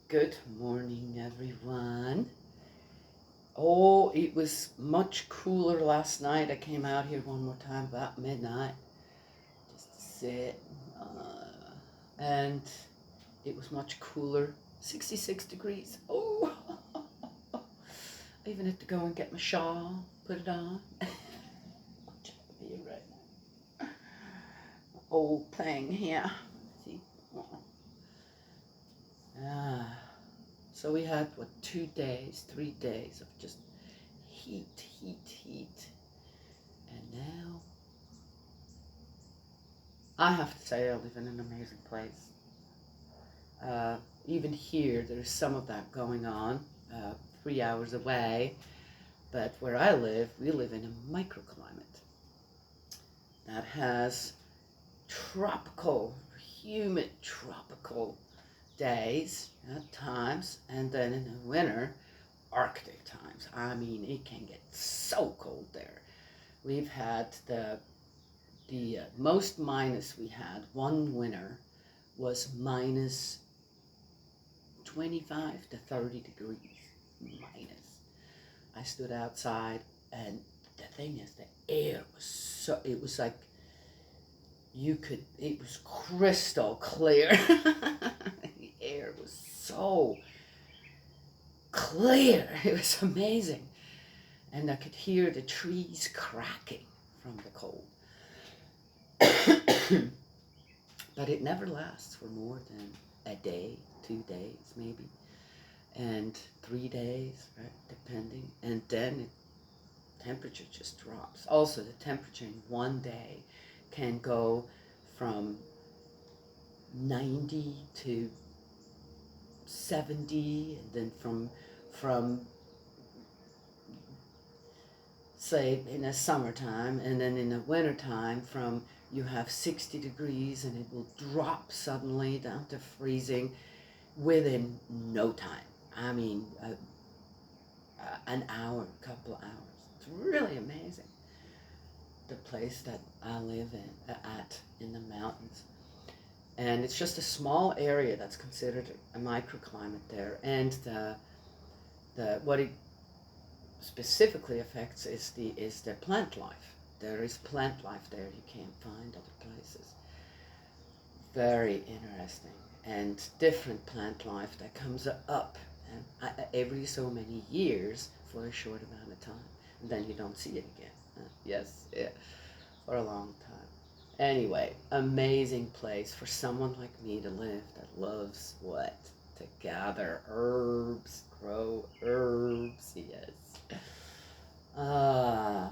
Good morning, everyone. Oh, it was much cooler last night. I came out here one more time about midnight just to sit. And it was much cooler. 66 degrees. Oh, I even had to go and get my shawl, put it on. Here right now. Old thing here. See? Ah. So we had, 3 days of just heat, heat, heat. And now, I have to say I live in an amazing place. Even here, there's some of that going on, 3 hours away. But where I live, we live in a microclimate that has tropical, humid tropical days at times, and then in the winter, Arctic times. I mean, it can get so cold there. We've had the most minus we had one winter was minus 25 to 30 degrees minus. I stood outside, and the thing is, the air was so, it was like it was crystal clear. The air was so clear. It was amazing. And I could hear the trees cracking from the cold. But it never lasts for more than a day, 2 days maybe, and 3 days, right, depending. And then temperature just drops. Also, the temperature in one day can go from 90 to 70, and then from say in the summertime, and then in the wintertime from you have 60 degrees and it will drop suddenly down to freezing within no time. I mean, an hour, a couple of hours. It's really amazing. The place that I live in the mountains. And it's just a small area that's considered a microclimate there. And what it specifically affects is the plant life. There is plant life there you can't find other places. Very interesting, and different plant life that comes up every so many years for a short amount of time, and then you don't see it again. Yes, yeah, for a long time. Anyway, amazing place for someone like me to live that loves what? To gather herbs, grow herbs, yes. Ah,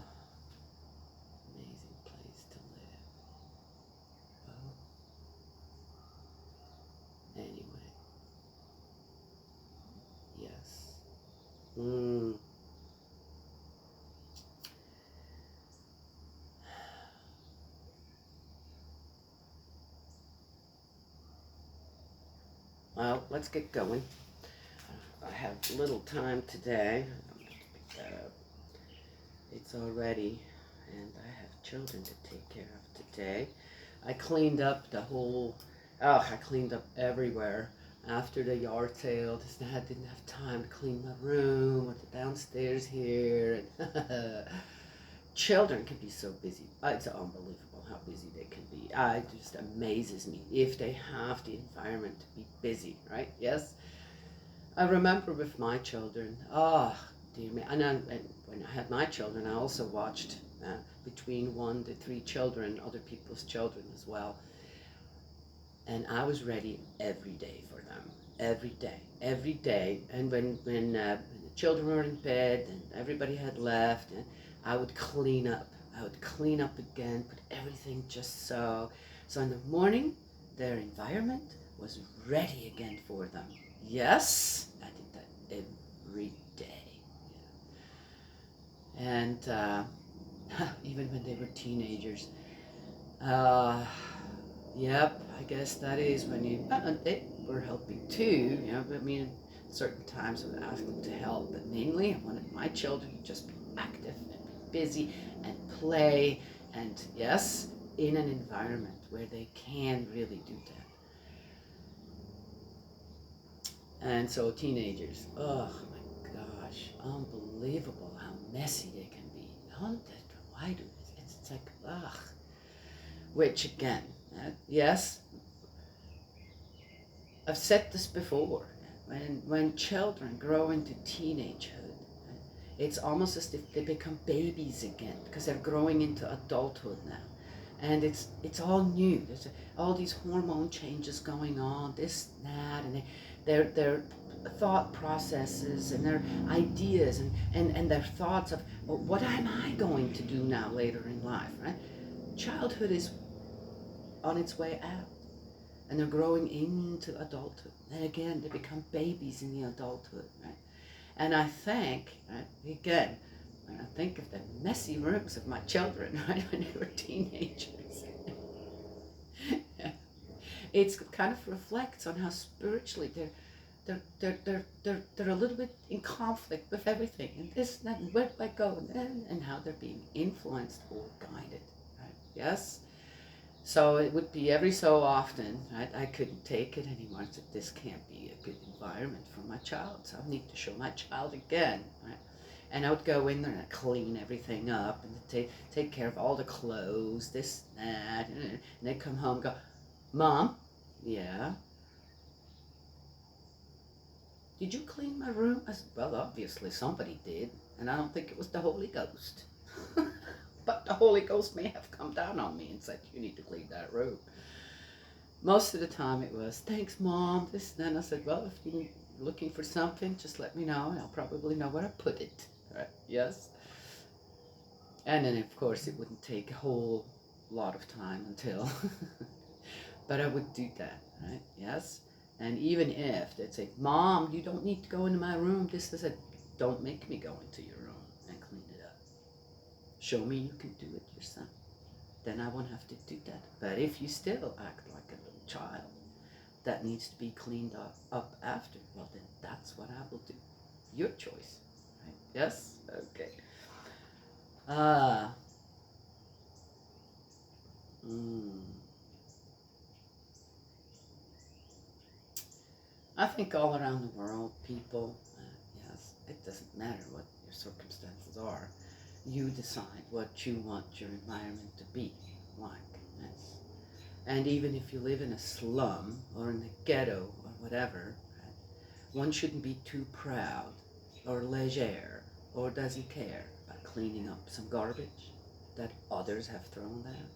amazing place to live. Well, anyway, yes. Mm. Well, let's get going. I have little time today. It's already, and I have children to take care of today. I cleaned up I cleaned up everywhere after the yard sale. I didn't have time to clean my room or the downstairs here. And children can be so busy. It's unbelievable how busy they can be. It just amazes me if they have the environment to be busy, right? Yes. I remember with my children, dear me, and when I had my children, I also watched between 1 to 3 children, other people's children as well. And I was ready every day for them, every day. And when the children were in bed and everybody had left, and I would clean up. I would clean up again, put everything just so. So in the morning, their environment was ready again for them. Yes, I did that every day. Yeah. And even when they were teenagers, yep, I guess that is when they were helping too. But I mean, certain times I would ask them to help, but mainly I wanted my children to just be active and be busy and play, and yes, in an environment where they can really do that. And so teenagers, oh my gosh, unbelievable how messy they can be. Why do this? It's like, ugh. Which again, yes, I've said this before. When children grow into teenagehood, it's almost as if they become babies again because they're growing into adulthood now, and it's all new. There's all these hormone changes going on, this, that, and their thought processes and their ideas and their thoughts of, well, what am I going to do now later in life, right? Childhood is on its way out, and they're growing into adulthood. And again, they become babies in the adulthood, right? And I think, right, again, when I think of the messy rooms of my children, right, when they were teenagers, it kind of reflects on how spiritually they're a little bit in conflict with everything, and this and that, and where do I go, and how they're being influenced or guided, right? Yes. So it would be every so often, right, I couldn't take it anymore. I said, this can't be a good environment for my child. So I need to show my child again, right? And I would go in there and I'd clean everything up and take care of all the clothes, this, that. And they'd come home and go, Mom, yeah, did you clean my room? I said, well, obviously somebody did. And I don't think it was the Holy Ghost. But the Holy Ghost may have come down on me and said, you need to clean that room. Most of the time it was, thanks, Mom, this and then. I said, well, if you're looking for something, just let me know, and I'll probably know where I put it. Right? Yes. And then, of course, it wouldn't take a whole lot of time until, but I would do that, right? Yes. And even if they'd say, Mom, you don't need to go into my room, this is it, don't make me go into your room and clean it up. Show me you can do it yourself. Then I won't have to do that. But if you still act like a little child that needs to be cleaned up after, well, then that's what I will do. Your choice. Right? Yes? Okay. I think all around the world, people, yes, it doesn't matter what your circumstances are. You decide what you want your environment to be like. Yes. And even if you live in a slum or in a ghetto or whatever, right, one shouldn't be too proud or leger or doesn't care about cleaning up some garbage that others have thrown there,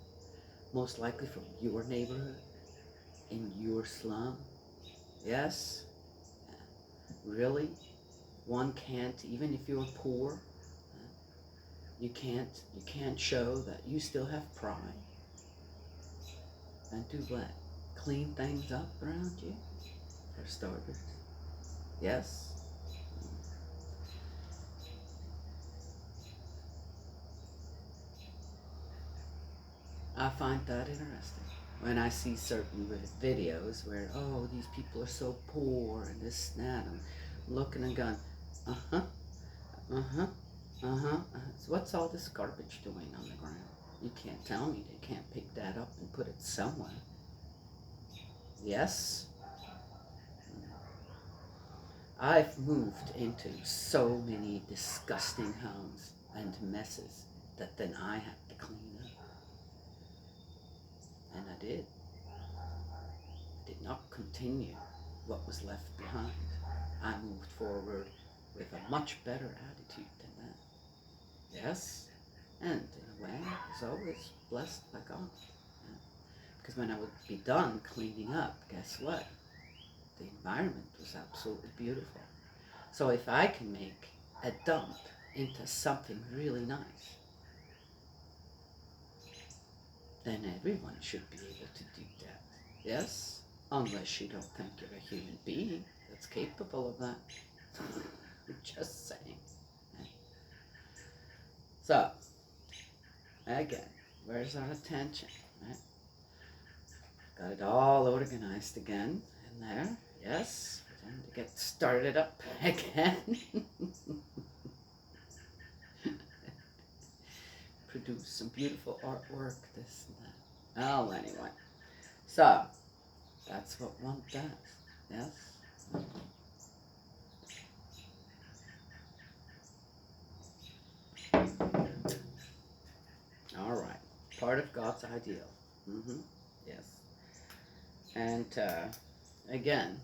most likely from your neighborhood, in your slum. Yes, really, one can't, even if you're poor, you can't show that you still have pride and do what? Clean things up around you, for starters. Yes. I find that interesting when I see certain videos where, oh, these people are so poor and this and that. I'm looking and going, uh huh, uh huh, uh huh. So what's all this garbage doing on the ground? You can't tell me they can't pick that up and put it somewhere. Yes, I've moved into so many disgusting homes and messes that then I had to clean up. And I did. Did not continue what was left behind. I moved forward with a much better attitude than that. Yes, and in a way, I was always blessed by God. Yeah. Because when I would be done cleaning up, guess what? The environment was absolutely beautiful. So if I can make a dump into something really nice, then everyone should be able to do that. Yes? Unless you don't think you're a human being that's capable of that. Just saying. So, again, where's our attention? Right? Got it all organized again in there. Yes? Time to get started up again. Produce some beautiful artwork, this and that. Oh, anyway. So, that's what one does. Yes? part of God's ideal. Yes. And again,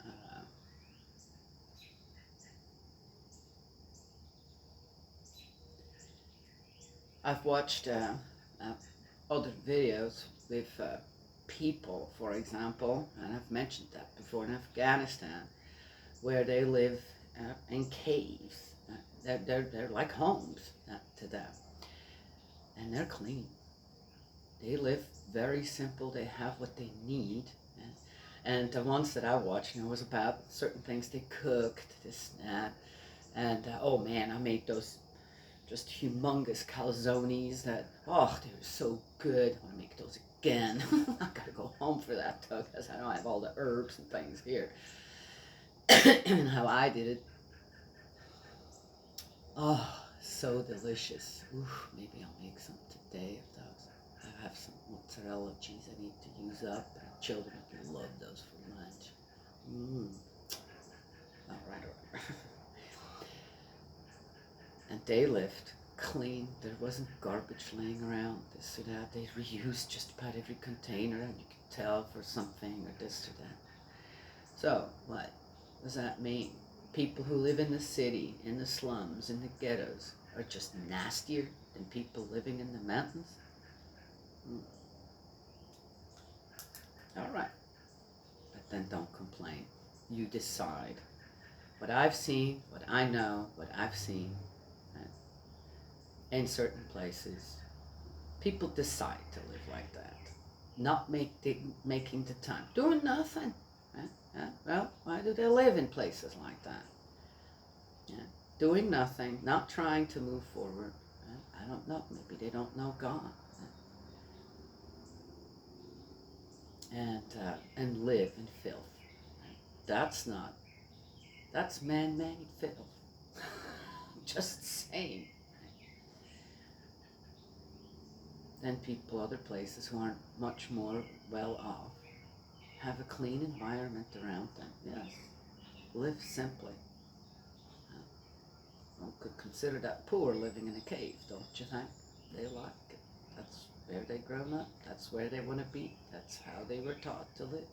uh, I've watched other videos with people, for example, and I've mentioned that before, in Afghanistan, where they live in caves. They're like homes to them, and they're clean. They live very simple. They have what they need. And the ones that I watched, was about certain things they cooked, this and that. And oh man, I made those just humongous calzones that, oh, they were so good. I want to make those again. I gotta go home for that though, because I don't have all the herbs and things here. And how I did it. Oh, so delicious. Oof, maybe I'll make some today of those. I have some mozzarella cheese I need to use up. The children love those for lunch. All right, all right. And they lived clean. There wasn't garbage laying around, this or that. They reused just about every container, and you could tell for something or this or that. So, what does that mean? People who live in the city, in the slums, in the ghettos, are just nastier than people living in the mountains? All right. But then don't complain. You decide. What I've seen, what I know, what I've seen in certain places, people decide to live like that. Not making the time. Doing nothing. Well, why do they live in places like that? Doing nothing, not trying to move forward. I don't know. Maybe they don't know God. And live in filth. That's man-made filth. Just saying. Then people other places who aren't much more well off have a clean environment around them. Yes. Live simply. One could consider that poor living in a cave, don't you think? They like it. That's where they've grown up. That's where they want to be. That's how they were taught to live.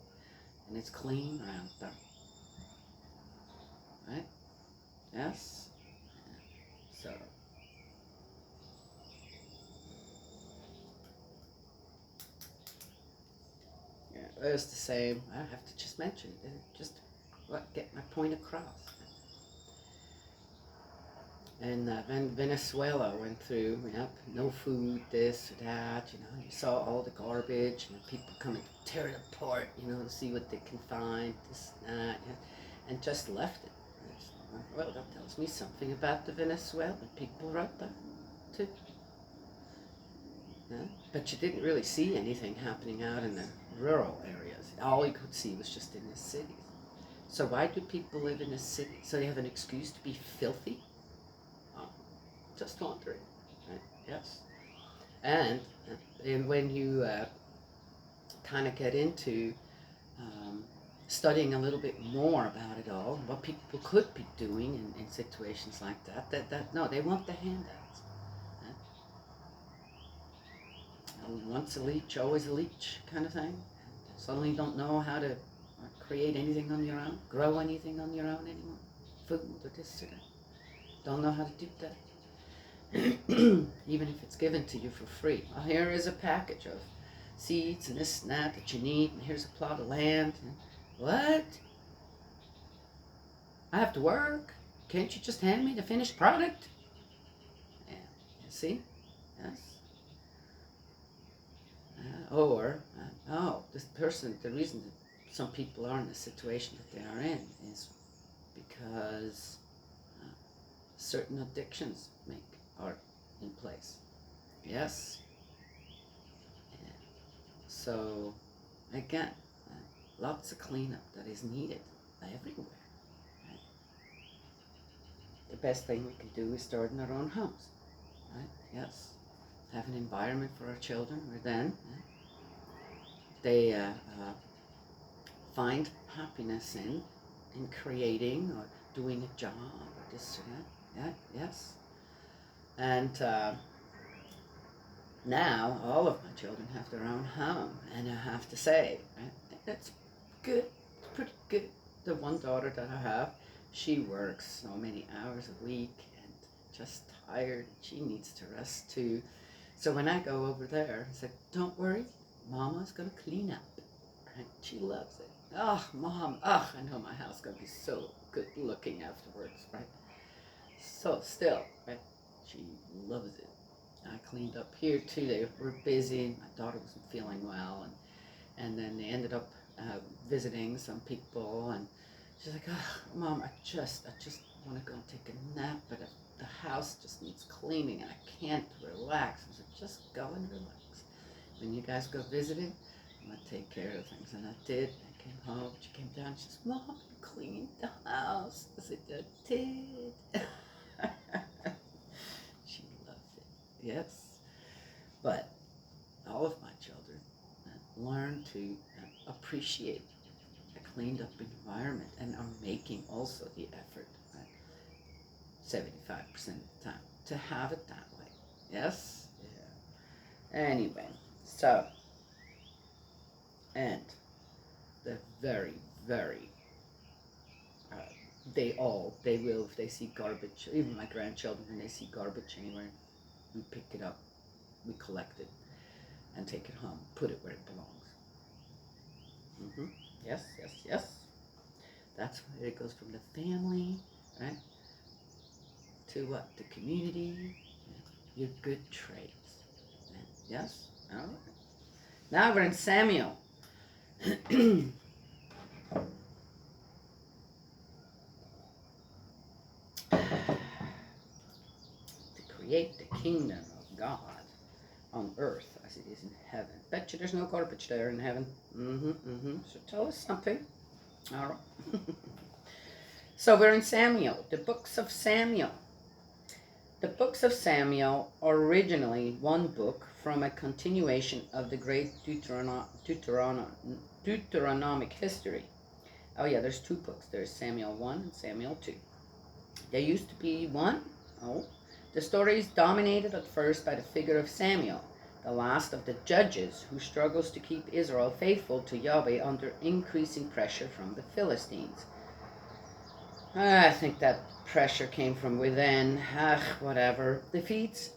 And it's clean around them. Right? Yes? So, yeah, it's the same. I have to just mention it. Just get my point across. And Venezuela went through, no food, this or that, you saw all the garbage, and people come and tear it apart, to see what they can find, this and that, and just left it. Well, that tells me something about the Venezuelan people right there, too. Yeah? But you didn't really see anything happening out in the rural areas. All you could see was just in the cities. So why do people live in the city? So they have an excuse to be filthy? Just wondering, right? Yes. And when you kind of get into studying a little bit more about it all, what people could be doing in situations like that no, they want the handouts. Right? Once a leech, always a leech kind of thing. Suddenly you don't know how to create anything on your own, grow anything on your own anymore, food or this or that. Don't know how to do that. Even if it's given to you for free. Well, here is a package of seeds and this and that you need, and here's a plot of land. What? I have to work? Can't you just hand me the finished product? Yeah, you see? Yes. This person, the reason that some people are in the situation that they are in is because certain addictions are in place. Yes. Yeah. So, again, lots of cleanup that is needed everywhere. Right? The best thing we can do is start in our own homes. Right? Yes. Have an environment for our children where then they find happiness in creating or doing a job or this or that. Yeah. Yes. And now all of my children have their own home, and I have to say, it's good, it's pretty good. The one daughter that I have, she works so many hours a week and just tired. She needs to rest too. So when I go over there, I said, "Don't worry, Mama's gonna clean up." Right? She loves it. Oh, Mom, I know my house gonna be so good looking afterwards, right? So still, right? She loves it. I cleaned up here too. They were busy. My daughter wasn't feeling well, and then they ended up visiting some people, and she's like, "Oh, Mom, I just want to go and take a nap, but the house just needs cleaning, and I can't relax." I said, "Just go and relax. When you guys go visiting, I'm gonna take care of things," and I did. I came home. She came down. She says, "Mom, you cleaned the house." I said, "I did." She loved it. Yes, but all of my children learn to appreciate a cleaned up environment and are making also the effort, right, 75% of the time, to have it that way. Yes? Yeah. Anyway, so, and they're very, very, uh, they will, if they see garbage, even my grandchildren, when they see garbage anywhere, we pick it up, we collect it, and take it home, put it where it belongs. Mm-hmm. Yes, yes, yes. That's where it goes from the family, right, to what? The community, your good traits. Yes? All right. Now we're in Samuel. To create the kingdom of God on earth as it is in heaven. Bet you there's no garbage there in heaven. So tell us something. All right. So we're in Samuel, the books of Samuel. The books of Samuel are originally one book from a continuation of the great Deuteronomic history. Oh yeah, there's two books. There's Samuel 1 and Samuel 2. There used to be one. Oh. The story is dominated at first by the figure of Samuel, the last of the judges who struggles to keep Israel faithful to Yahweh under increasing pressure from the Philistines. I think that pressure came from within. Whatever. Defeats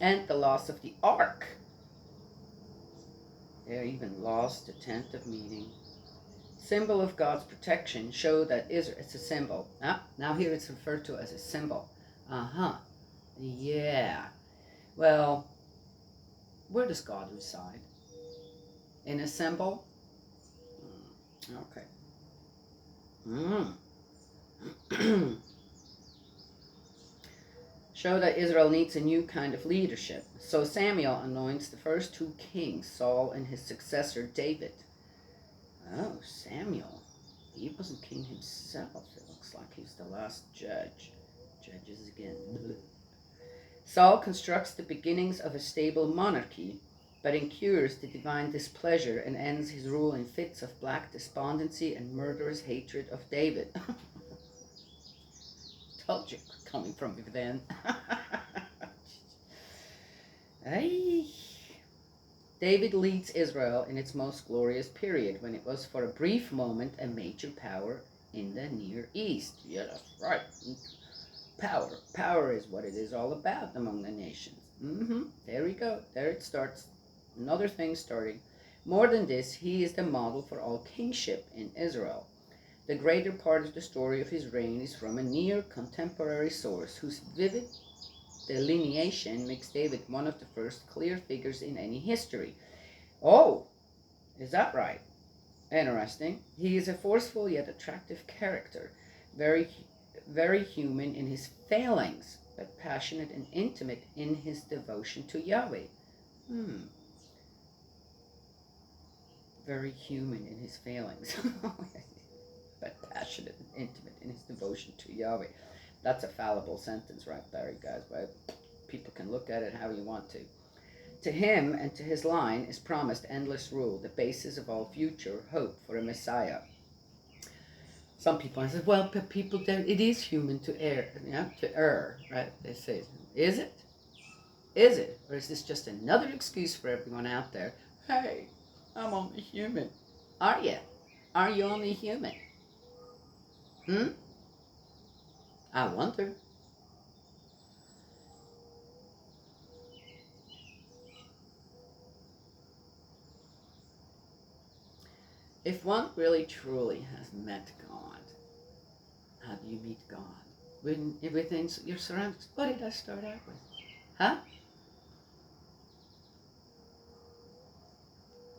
and the loss of the ark. They even lost the tent of meeting. Symbol of God's protection show that Israel, it's a symbol. Now here it's referred to as a symbol. Yeah. Well, where does God reside? In a symbol? Okay. Show that Israel needs a new kind of leadership. So Samuel anoints the first two kings, Saul and his successor David. Oh, Samuel. He wasn't king himself. It looks like he's the last judge. Judges again. Saul constructs the beginnings of a stable monarchy, but incurs the divine displeasure and ends his rule in fits of black despondency and murderous hatred of David. Told you, coming from within. Hey. David leads Israel in its most glorious period, when it was for a brief moment a major power in the Near East. Yeah, that's right. Power is what it is all about among the nations. There we go. There it starts. Another thing starting. More than this, he is the model for all kingship in Israel. The greater part of the story of his reign is from a near contemporary source, whose vivid delineation makes David one of the first clear figures in any history. Oh, is that right? Interesting. He is a forceful yet attractive character, very, very human in his failings, but passionate and intimate in his devotion to Yahweh. Very human in his failings, but passionate and intimate in his devotion to Yahweh. That's a fallible sentence right there, guys, right? People can look at it how you want to. To him and to his line is promised endless rule, the basis of all future hope for a Messiah. Some people say, well, people don't, it is human to err, to err, right? They say, is it? Is it? Or is this just another excuse for everyone out there? Hey, I'm only human. Are you? Are you only human? Hmm? I wonder. If one really truly has met God, how do you meet God? When everything's your surroundings. What did I start out with? Huh?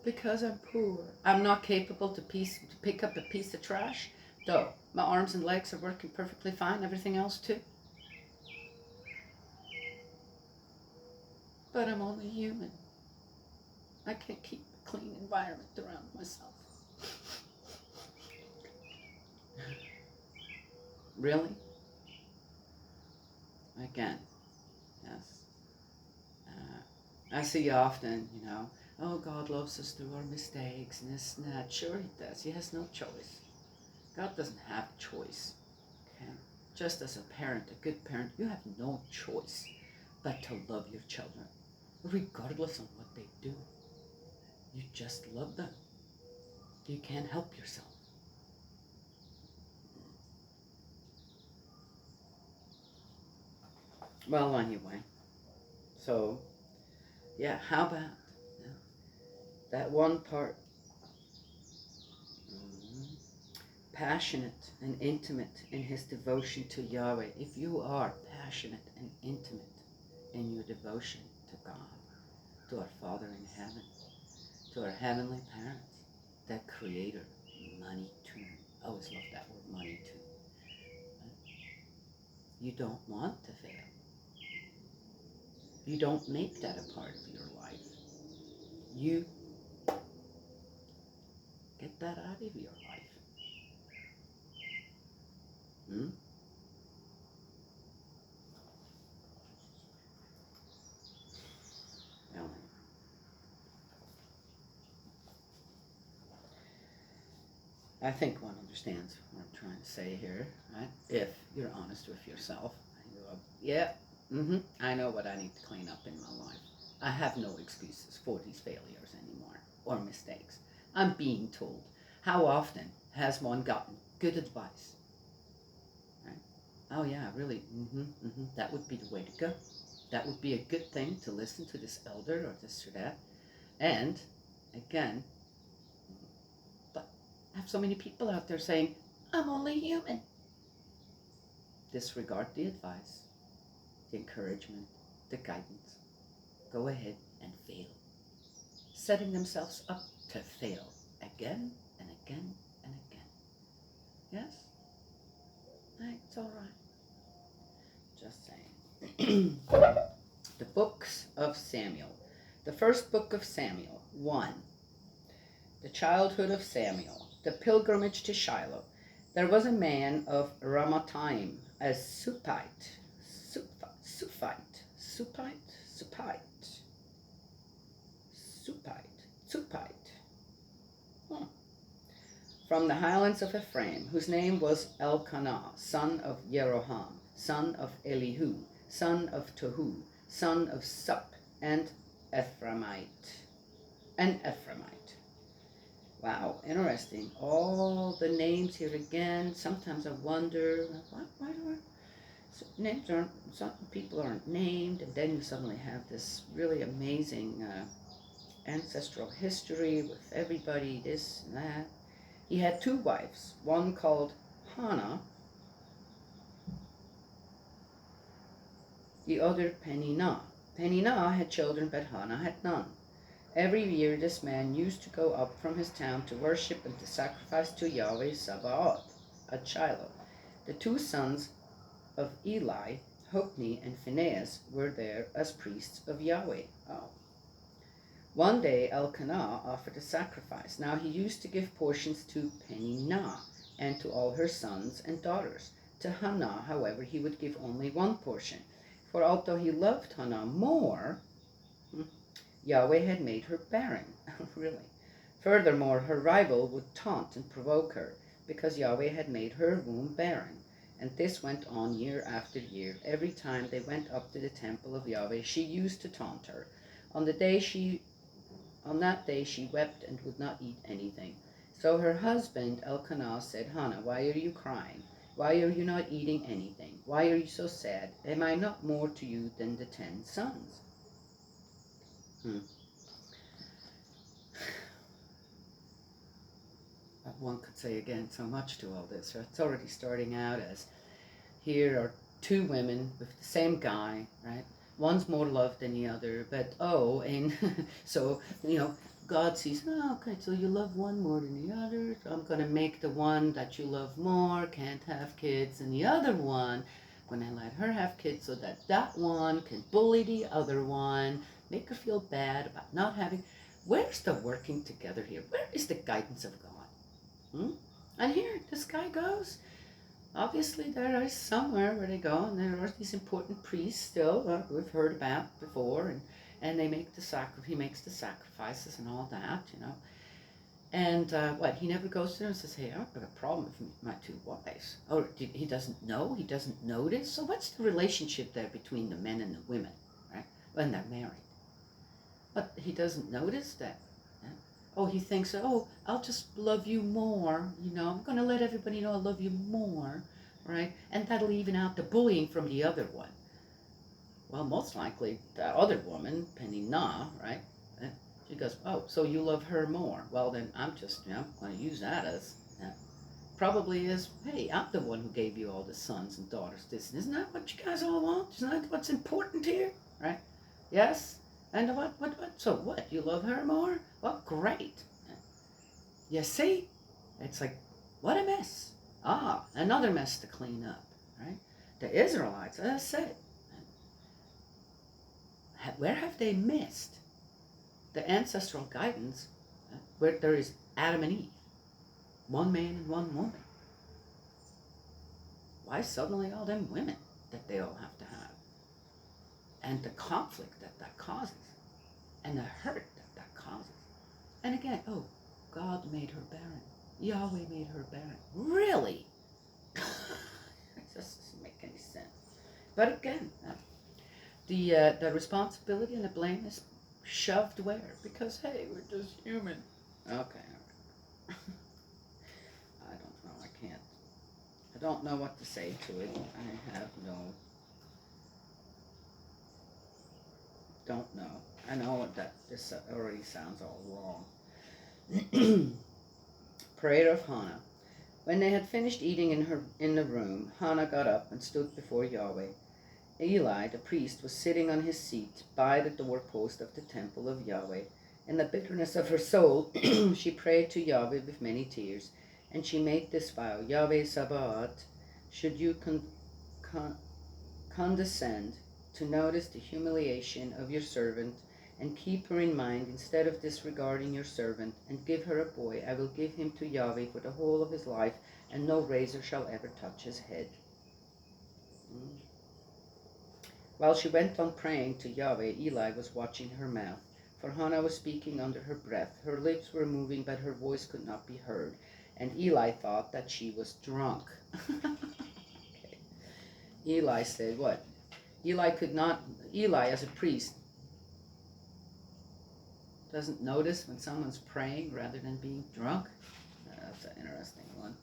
Because I'm poor. I'm not capable to pick up a piece of trash, though my arms and legs are working perfectly fine, everything else too. But I'm only human. I can't keep a clean environment around myself. Really? Again, yes. I see often, oh, God loves us through our mistakes and this and that. Sure, He does. He has no choice. God doesn't have a choice. Okay? Just as a parent, a good parent, you have no choice but to love your children, regardless of what they do. You just love them. You can't help yourself. Well, anyway, so yeah, how about that one part? Mhm. Passionate and intimate in his devotion to Yahweh. If you are passionate and intimate in your devotion to God, to our Father in heaven, to our heavenly parents, that Creator, money too. I always love that word, money too. You don't want to fail. You don't make that a part of your life. You get that out of your life. Hmm? Ellen. I think one understands what I'm trying to say here, right? If you're honest with yourself, and you go, yeah, I know what I need to clean up in my life. I have no excuses for these failures anymore or mistakes. I'm being told. How often has one gotten good advice? Right? Oh yeah, really. That would be the way to go. That would be a good thing to listen to this elder or this or that. And again, but I have so many people out there saying, I'm only human. Disregard the advice, the encouragement, the guidance. Go ahead and fail. Setting themselves up to fail again and again and again. Yes? It's all right. Just saying. The books of Samuel. The first book of Samuel, 1. The childhood of Samuel, the pilgrimage to Shiloh. There was a man of Ramathaim, a Supite, Supite, huh, from the highlands of Ephraim, whose name was Elkanah, son of Jeroham, son of Elihu, son of Tohu, son of Sup, and Ephraimite. Wow, interesting. All the names here again. Sometimes I wonder, why do names aren't, some people aren't named, and then you suddenly have this really amazing ancestral history with everybody, this and that. He had two wives, one called Hannah, the other Peninnah. Peninnah had children, but Hannah had none. Every year this man used to go up from his town to worship and to sacrifice to Yahweh Sabaoth at Shiloh. The two sons of Eli, Hophni and Phinehas, were there as priests of Yahweh. Oh. One day Elkanah offered a sacrifice. Now he used to give portions to Peninnah and to all her sons and daughters. To Hannah, however, he would give only one portion. For although he loved Hannah more, Yahweh had made her barren. Really. Furthermore, her rival would taunt and provoke her, because Yahweh had made her womb barren. And this went on year after year. Every time they went up to the temple of Yahweh, she used to taunt her. On the day she on that day she wept and would not eat anything. So her husband Elkanah said, Hannah, why are you crying? Why are you not eating anything? Why are you so sad? Am I not more to you than the 10 sons? Hmm. One could say again so much to all this. It's already starting out as here are two women with the same guy, right? One's more loved than the other, but and so, God sees, oh, okay, so you love one more than the other, so I'm going to make the one that you love more can't have kids, and the other one, I'm going to let her have kids so that that one can bully the other one, make her feel bad about not having. Where's the working together here? Where is the guidance of God? And here, this guy goes. Obviously, there is somewhere where they go, and there are these important priests still we've heard about before, and they make he makes the sacrifices and all that. And he never goes to them and says, hey, I have a problem with my two wives. Or he doesn't know, he doesn't notice. So what's the relationship there between the men and the women, right, when they're married? But he doesn't notice that. Oh, he thinks, oh, I'll just love you more. I'm going to let everybody know I love you more, right? And that'll even out the bullying from the other one. Well, most likely the other woman, Peninnah, right? She goes, oh, so you love her more. Well, then I'm just, going to use that as, probably is, hey, I'm the one who gave you all the sons and daughters. Isn't that what you guys all want? Isn't that what's important here, right? Yes? And what? So what? You love her more? Well, great. You see? It's like, what a mess. Another mess to clean up, right? The Israelites, as I said, where have they missed the ancestral guidance where there is Adam and Eve, one man and one woman? Why suddenly all them women that they all have to have? And the conflict that causes, and the hurt that causes. And again, God made her barren. Yahweh made her barren. Really? It just doesn't make any sense. But again, the responsibility and the blame is shoved where? Because, hey, we're just human. Okay, all right. I don't know. I don't know what to say to it. Don't know. I know that this already sounds all wrong. Prayer of Hannah. When they had finished eating in the room, Hannah got up and stood before Yahweh. Eli, the priest, was sitting on his seat by the doorpost of the temple of Yahweh. In the bitterness of her soul, she prayed to Yahweh with many tears, and she made this vow, Yahweh Sabaoth, should you condescend to notice the humiliation of your servant, and keep her in mind instead of disregarding your servant, and give her a boy, I will give him to Yahweh for the whole of his life, and no razor shall ever touch his head. While she went on praying to Yahweh, Eli was watching her mouth, for Hannah was speaking under her breath. Her lips were moving, but her voice could not be heard, and Eli thought that she was drunk. Okay. Eli said, what? Eli, as a priest, doesn't notice when someone's praying rather than being drunk? That's an interesting one.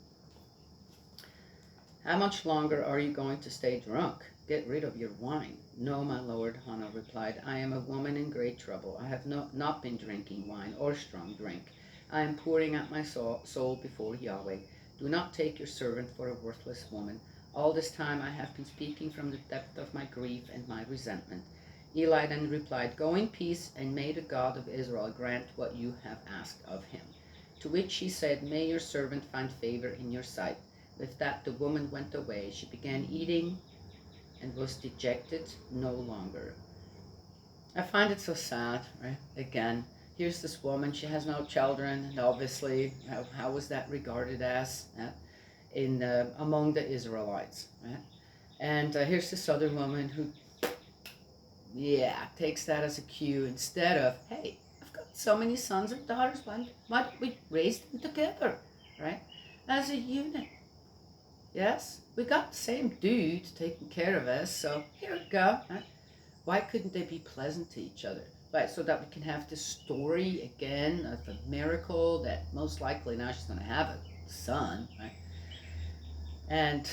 How much longer are you going to stay drunk? Get rid of your wine. No, my lord, Hannah replied. I am a woman in great trouble. I have not been drinking wine or strong drink. I am pouring out my soul before Yahweh. Do not take your servant for a worthless woman. All this time I have been speaking from the depth of my grief and my resentment. Eli then replied, Go in peace, and may the God of Israel grant what you have asked of him. To which he said, May your servant find favor in your sight. With that the woman went away. She began eating and was dejected no longer. I find it so sad, right? Again, here's this woman, she has no children, and obviously, how was that regarded as among the Israelites, right? And here's this other woman who, takes that as a cue instead of, hey, I've got so many sons and daughters, why don't we raise them together, right? As a unit. Yes, we got the same dude taking care of us, so here we go. Right? Why couldn't they be pleasant to each other? Right, so that we can have this story again of a miracle that most likely now she's going to have a son, right? And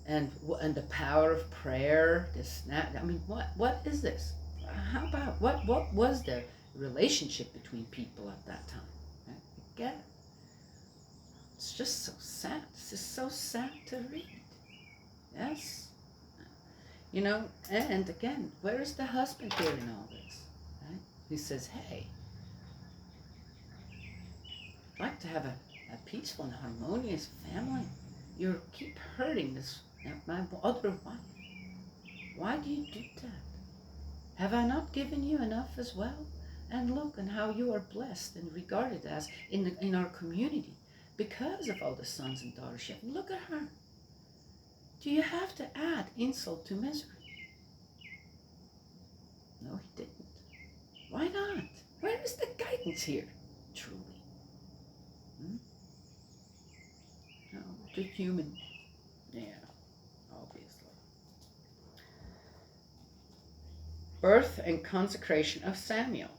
and the power of prayer. This, I mean, what is this? How about what was the relationship between people at that time? Right? Again, it's just so sad. This is so sad to read. Yes, and again, where is the husband here in all this? Right? He says, hey, I'd like to have a peaceful and harmonious family. You keep hurting my other wife. Why do you do that? Have I not given you enough as well? And look and how you are blessed and regarded as in our community because of all the sons and daughters you have. Look at her. Do you have to add insult to misery? No, he didn't. Why not? Where is the guidance here, truly? No, the human. Yeah, obviously. Birth and consecration of Samuel.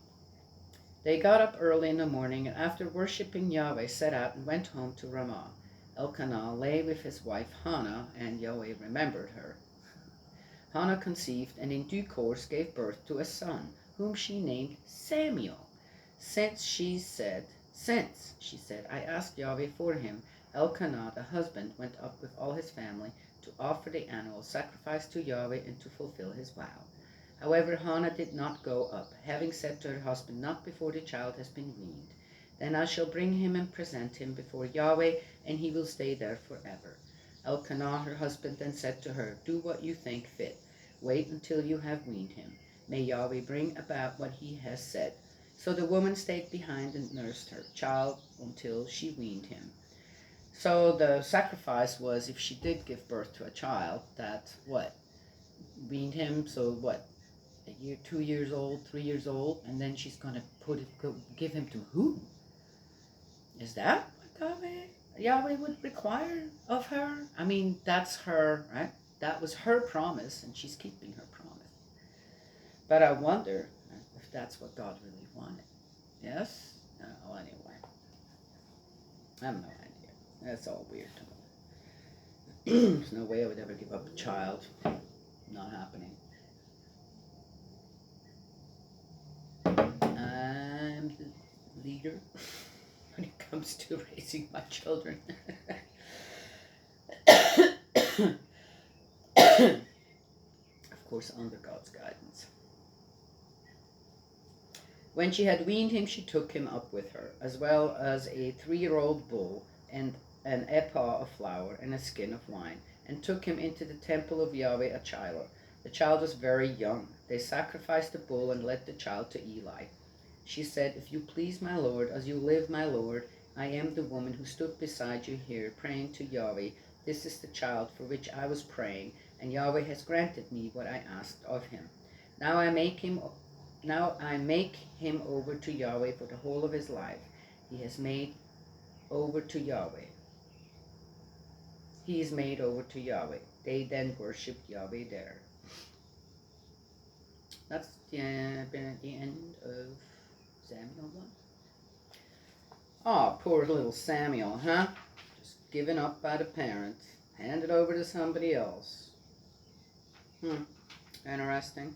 They got up early in the morning, and after worshipping Yahweh, set out and went home to Ramah. Elkanah lay with his wife Hannah, and Yahweh remembered her. Hannah conceived, and in due course gave birth to a son, whom she named Samuel. Since she said, I asked Yahweh for him, Elkanah the husband went up with all his family to offer the annual sacrifice to Yahweh and to fulfill his vow. However, Hannah did not go up, having said to her husband, not before the child has been weaned. Then I shall bring him and present him before Yahweh, and he will stay there forever. Elkanah, her husband, then said to her, do what you think fit. Wait until you have weaned him. May Yahweh bring about what he has said. So the woman stayed behind and nursed her child until she weaned him. So the sacrifice was, if she did give birth to a child, that weaned him, so a year, 2 years old, 3 years old, and then she's going to give him to who? Is that what Yahweh would require of her? I mean, that's her, right? That was her promise, and she's keeping her promise. But I wonder if that's what God really wanted. Yes? Well, anyway. I have no idea. That's all weird to me. There's no way I would ever give up a child. Not happening. I'm the leader when it comes to raising my children. Of course, under God's guidance. When she had weaned him, she took him up with her, as well as a 3-year-old bull and an ephah of flour and a skin of wine, and took him into the temple of Yahweh at Shiloh. The child was very young. They sacrificed the bull and led the child to Eli. She said, if you please, my lord, as you live, my lord, I am the woman who stood beside you here, praying to Yahweh. This is the child for which I was praying, and Yahweh has granted me what I asked of him. Now I make him over to Yahweh for the whole of his life. He is made over to Yahweh. He is made over to Yahweh. They then worshipped Yahweh there. That's been at the end of Samuel 1. Oh, poor little Samuel, huh? Just given up by the parents, handed over to somebody else. Interesting.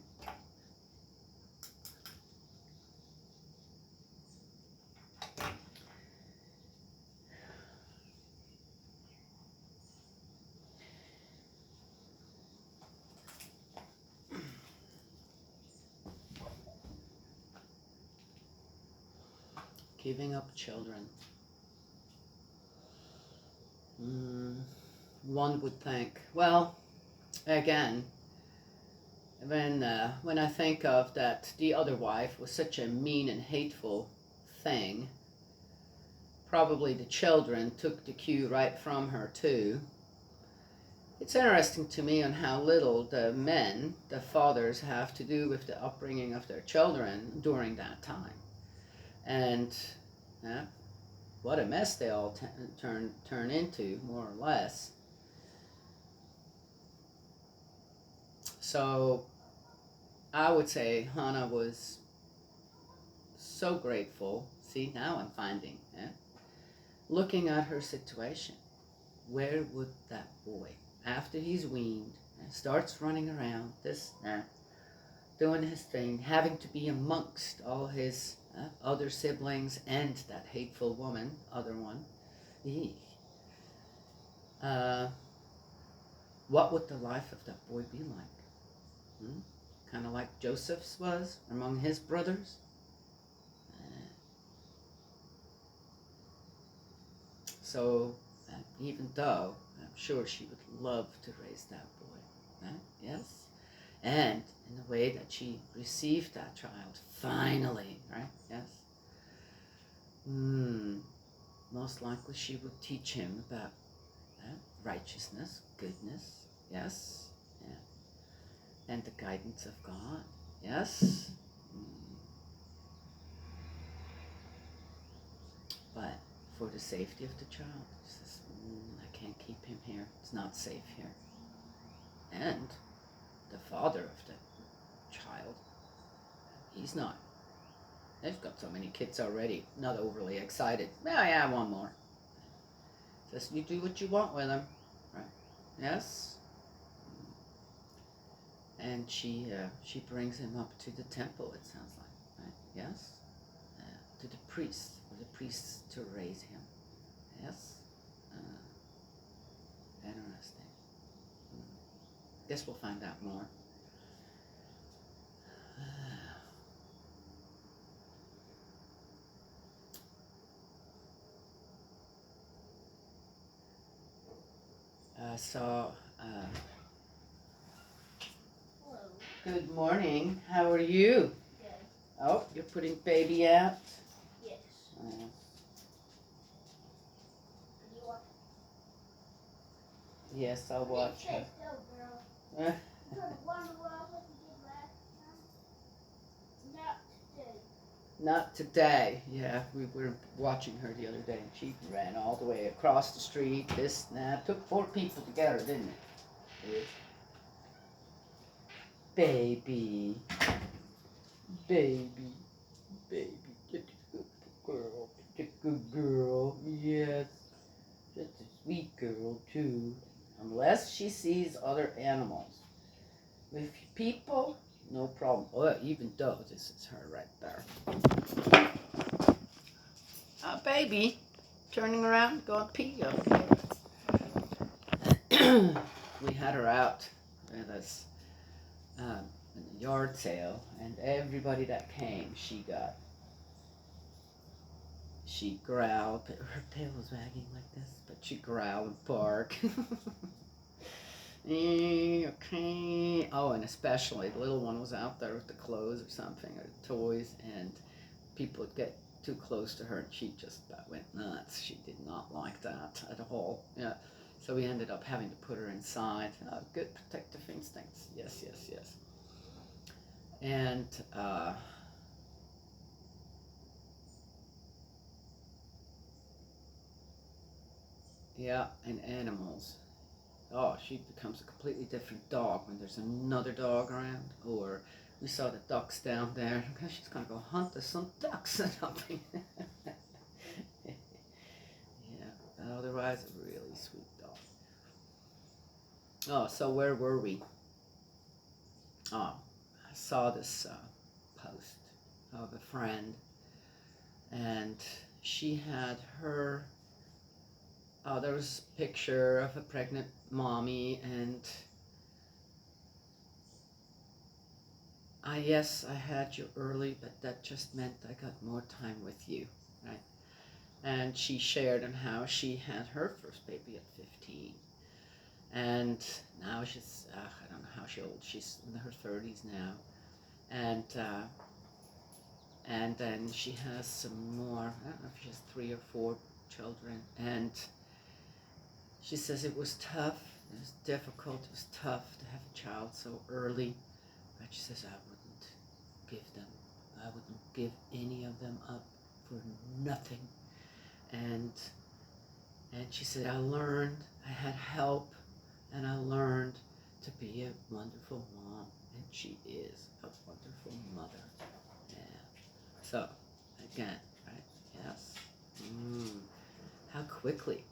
Giving up children. One would think, well, again, when I think of that the other wife was such a mean and hateful thing, probably the children took the cue right from her too. It's interesting to me on how little the men, the fathers, have to do with the upbringing of their children during that time. And what a mess they all turn into, more or less. So I would say Hannah was so grateful. See, now I'm finding, looking at her situation, where would that boy, after he's weaned and starts running around, this, that, doing his thing, having to be amongst all his other siblings and that hateful woman, other one, eek, uh, what would the life of that boy be like? Hmm? Kind of like Joseph's was among his brothers. So, even though I'm sure she would love to raise that boy, right? Yes? And in the way that she received that child, finally, right? Yes? Most likely she would teach him about righteousness, goodness, yes? Yeah. And the guidance of God, yes? But for the safety of the child, she says, I can't keep him here. It's not safe here. And the father of the child, he's not. They've got so many kids already, not overly excited. Yeah, one more. Says, you do what you want with him, right? Yes? And she brings him up to the temple, it sounds like, right? Yes? To the priest, for the priests to raise him. Yes? Interesting. Guess we'll find out more. So, good morning. How are you? Good. Oh, you're putting baby out? Yes. Uh, You want yes, I'll watch her. Sit still, girl. You wonder what I was did last time? Not today. Not today. Yeah, we were watching her the other day, and she ran all the way across the street. This and that. Took 4 people to get her, didn't it? Baby, baby, baby, such a good girl, such a good girl. Yes, such a sweet girl too. Unless she sees other animals. With people, no problem. Oh, even though this is her right there. Baby, turning around, going pee. Okay. We had her out with us in the yard sale, and everybody that came, she growled. Her tail was wagging like this, but she growled and bark. Okay. Oh, and especially the little one was out there with the clothes or something, or toys, and people would get too close to her, and she just went nuts. She did not like that at all. Yeah. So we ended up having to put her inside. Good protective instincts. Yes, yes, yes. And yeah, and animals. Oh, she becomes a completely different dog when there's another dog around. Or we saw the ducks down there. She's gonna go hunt us some ducks or something. Yeah, but otherwise a really sweet dog. Oh, so where were we? Oh, I saw this post of a friend, and she had her. Oh, there was a picture of a pregnant mommy, and yes, I had you early, but that just meant I got more time with you, right? And she shared on how she had her first baby at 15. And now she's, I don't know how old, she's in her 30s now. And then she has some more, I don't know if she has 3 or 4 children. And she says it was tough, it was difficult, it was tough to have a child so early. But she says, I wouldn't give any of them up for nothing. And she said, I learned, I had help, and I learned to be a wonderful mom, and she is a wonderful mother. Yeah. So, again, right? Yes. How quickly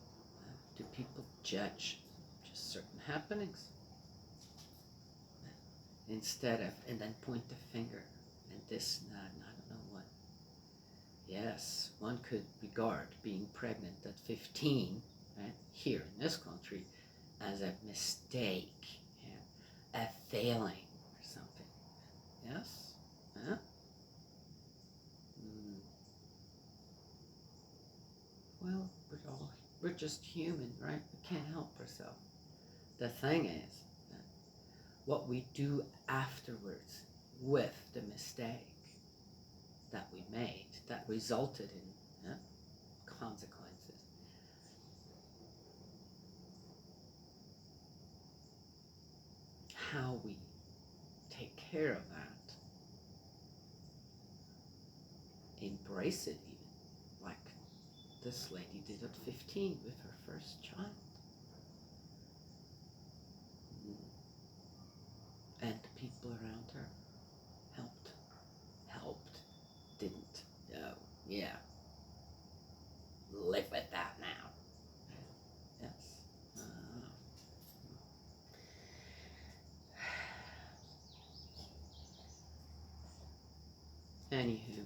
do people judge just certain happenings instead of, and then point the finger and this and that and I don't know what. Yes, one could regard being pregnant at 15, right, here in this country, as a mistake, yeah, a failing or something. Yes? Huh? Well, we're just human, right? We can't help ourselves. The thing is, that what we do afterwards with the mistake that we made, that resulted in consequences, how we take care of that, embrace it even, like this lady did at 15 with her first child. And the people around her helped, didn't. No, yeah. Live with that now. Yes. Anywho,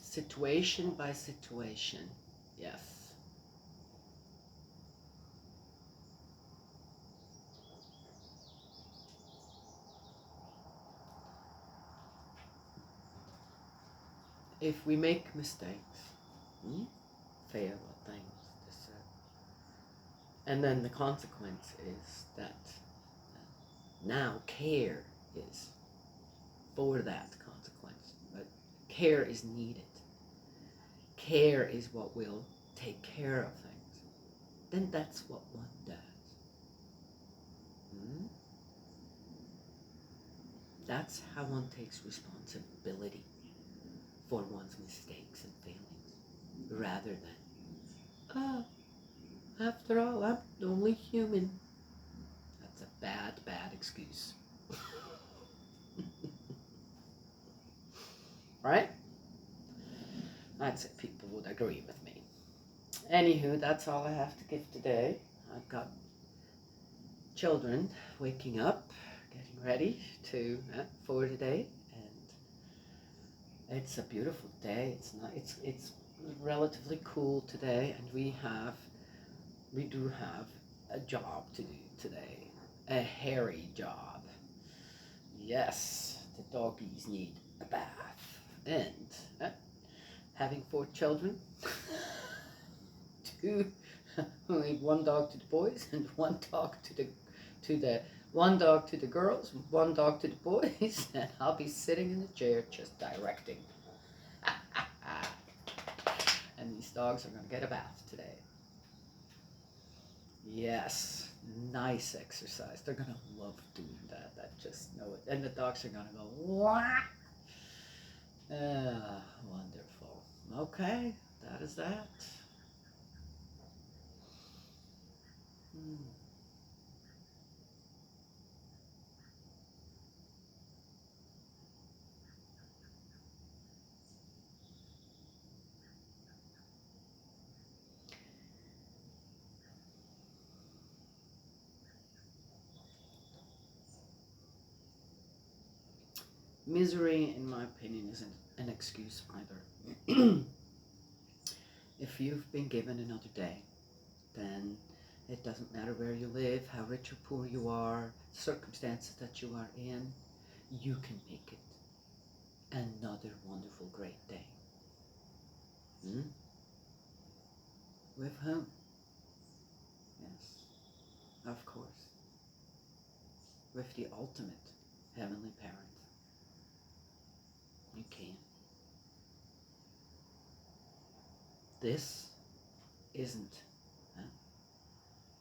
situation by situation, yes. If we make mistakes, fail at things, and then the consequence is that now care is for that consequence, but care is needed. Care is what will take care of things. Then that's what one does. That's how one takes responsibility for one's mistakes and failings, rather than, after all, I'm only human. That's a bad excuse. Right? I'd say people would agree with me. Anywho, that's all I have to give today. I've got children waking up, getting ready for today, and it's a beautiful day. It's relatively cool today, and we do have a job to do today, a hairy job. Yes, the doggies need a bath, and having 4 children, only one dog to the boys and one dog to the girls, one dog to the boys, and I'll be sitting in the chair just directing. And these dogs are going to get a bath today. Yes, nice exercise. They're going to love doing that. I just know it. And the dogs are going to go, wah! Wonderful. Okay, that is that. Misery, in my opinion, isn't an excuse either. If you've been given another day, then it doesn't matter where you live, how rich or poor you are, circumstances that you are in, you can make it another wonderful, great day. With whom? Yes, of course. With the ultimate heavenly parent. You can. This isn't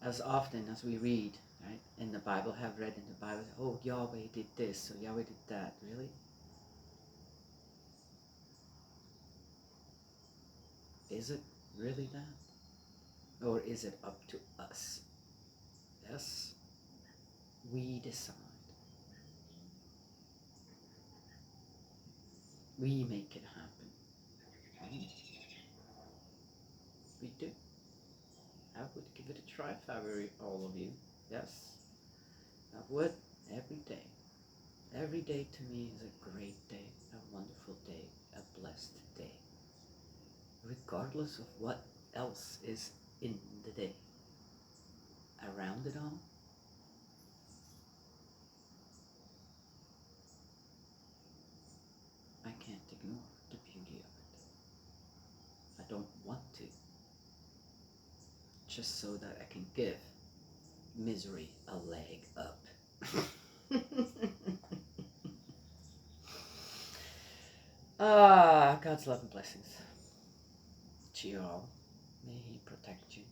as often as we read, right, in the Bible, have read in the Bible, oh, Yahweh did this, so Yahweh did that. Really? Is it really that? Or is it up to us? Yes, we decide. We make it happen. We do. I would give it a try if I were all of you. Yes, I would every day. Every day to me is a great day, a wonderful day, a blessed day, regardless of what else is in the day. Around it all, I can't ignore the beauty of it. I don't want to, just so that I can give misery a leg up. God's love and blessings to you all. May He protect you.